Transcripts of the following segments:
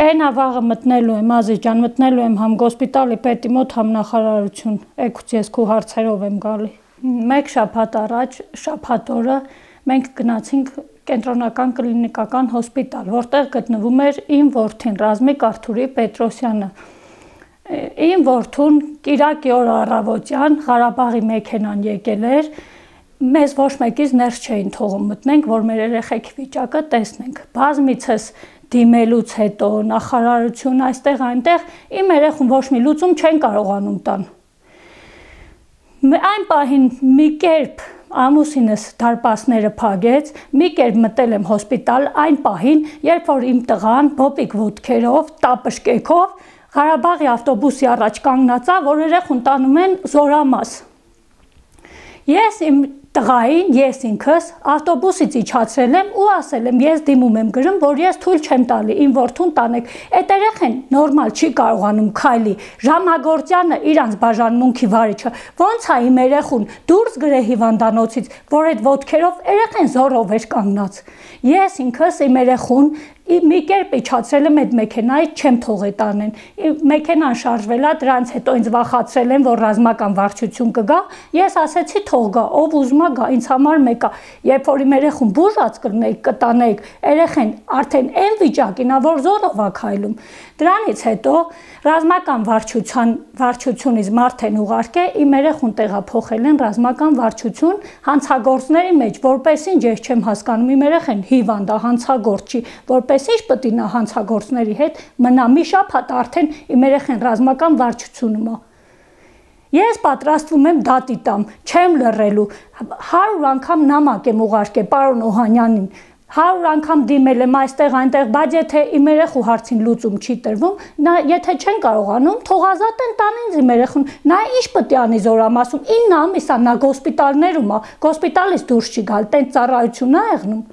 Այն ավաղը մտնելու եմ, Ազիզ ջան, մտնելու եմ համ գոսպիտալի պետի մոտ, համ նախարարություն, էգուց ես քու հարցերով եմ գալի։ Մեկ շաբաթ առաջ, շաբաթ օրը մենք գնացինք կենտրոնական կլինիկական հոսպիտալ, որտեղ գտնվում էր իմ որդին, Ռազմիկ Արթուրի Պետրոսյանը։ Իմ որդուն կիրակի օր առավոտյան Ղարաբաղի մեքենան եկել էր, մեզ ոչ մեկից ներս չէին թողում մտնենք, որ մեր երեխեքի վիճակը տեսնենք։ Բազմիցս դիմելուց հետո նախարարություն այստեղ այնտեղ իմ երեխուն ոչ մի լուծում չեն կարողանում տան։ Այն պահին մի կերպ ամուսինս դարպասները փակեց, մի կերպ մտել եմ հոսպիտալ այն պահին, երբ որ իմ տղան բոպիկ ոտքերով, տապշկեքով Ղարաբաղի ավտոբուսի առաջ կանգնած է, որ երեխուն տանում են Զորամաս։ Ես իմ տղային, ես ինքս ավտոբուսից իջացրել եմ ու ասել եմ, ես դիմում եմ գրում, որ ես թույլ չեմ տալի իմ որդուն տանեք։ Այդ երեխեն նորմալ չի կարողանում քայլի։ Ժամագործյանը իրանց բաժանմունքի վարիչը ոնց է իմ երեխուն դուրս գրե հիվանդանոցից, որ այդ ոտքերով երեխեն զորով էր կանգնած։ Ես ինքս իմ երեխուն մի կերպ իջացրել եմ այդ մեքենայից, չեմ թողել տանեն։ Մեքենան շարժվել է, դրանից հետո ինձ վախացրել են, որ ռազմական վարչություն կգա։ Ես ասեցի թող գա, ով ուզում է գա, ինձ համար մեկ է։ Երբ որ իմ երեխուն բուժած կլինեիք, կտանեիք, երեխեն արդեն այն վիճակին է, որ զորով է քայլում։ Դրանից հետո ռազմական վարչությունից մարդ են ուղարկել, իմ երեխուն տեղափոխել են ռազմական վարչություն հանցագործների մեջ, որպես ինչ ես չեմ հասկանում, իմ երեխեն հիվանդ է, հանցագործ չի, որպես ինչ պետք է նա հանցագործների հետ մնա մի շաբաթ արդեն իմ երեխեն ռազմական վարչությունում է։ Ես պատրաստվում եմ դատի տամ, չեմ լռելու, 100 անգամ նամակ եմ ուղարկել պարոն Օհանյանին, 100 անգամ դիմել եմ այստեղ այնտեղ, բայց եթե իմ երեխու հարցին լուծում չի տրվում, եթե չեն կարողանում, թող ազատեն տան ինձ իմ երեխուն, նա ինչ պետք է անի Զորամասում, 9 ամիս է նա գոսպիտալներում է, գոսպիտալից դուրս չի գալ, տենց ծառայություն է եղնում։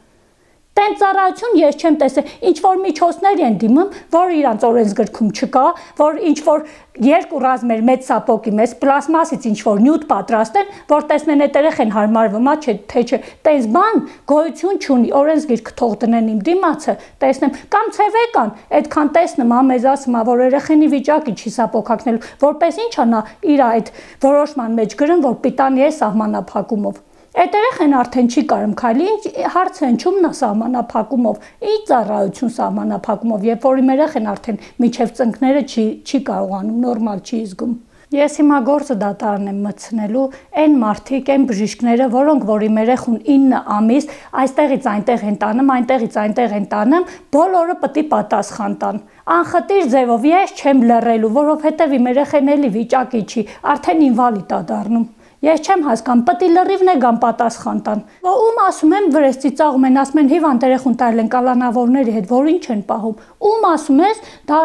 Տենց ծառայություն ես չեմ տեսել, ինչ որ միջոցներ են դիմում, որ իրանց օրենսգրքում չկա, որ ինչ որ երկու ռազմեր մեծ սապոգի մեծ պլաստմասից ինչ որ նյութ պատրաստեն, որ տեսնեն այդ երեխեն հարմարվում է, թե չէ, տենց բան գոյություն չունի, օրենսգիրքը թող դնեն իմ դիմացը, տեսնեմ, կամ ցևեկան, այդքան տեսնում, մեզ ասում է, որ երեխենի վիճակի չի սապոկակնելու, որպես ինչ է նա իր այդ որոշման մեջ գրում, որ պիտանի է սահմանափակումով։ Այդ երեխեն արդեն չի կարում քայլի, հարց հնչում նա սահմանափակումով, ինչ ծառայություն սահմանափակումով, երբ որ իմ երեխեն արդեն միջև ծնկները չի կարողանում, նորմալ չի զգում։ Ես հիմա գործը դատարան եմ մտցնելու, այն մարդիկ, այն բժիշկները, որոնք որ իմ երեխուն 9 ամիս այստեղից այնտեղ են տանում, այնտեղից այնտեղ են տանում, բոլորը պետք է պատասխան տան։ Անխտիր ձևով ես չեմ լռելու, որովհետև իմ երեխեն էլի վիճակի չի, արդեն ինվալիդ է դառնում։ Ես չեմ հասկանում, պետք է լրիվ նեգան պատասխան տան։ Ում ասում եմ վրես ծիծաղում են, ասում են հիվանդ երեխուն տարել են կալանավորների հետ, որ ինչ են պահում։ Ում ասում ես, դա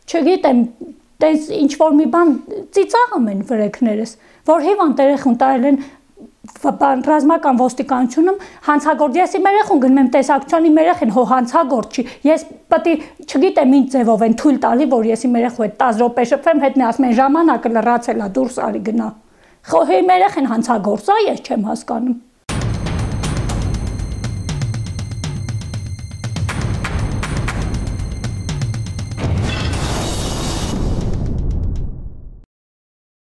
չգիտեմ, տես ինչ որ մի բան ծիծաղում են վրեքներս, որ հիվանդ երեխուն տարել են ռազմական ոստիկանությունում հանցագործ, ես իմ երեխուն գնում եմ տեսակցության, իմ երեխեն հո հանցագործ չի, ես պետք է չգիտեմ ինչ ձևով են թույլ տալի, որ ես իմ երեխու հետ 10 րոպե շփվեմ, հետն ասում են ժամանակը լրացել է, դուրս արի գնա։ Իմ երեխեն հանցագործ է, ես չեմ հասկանում։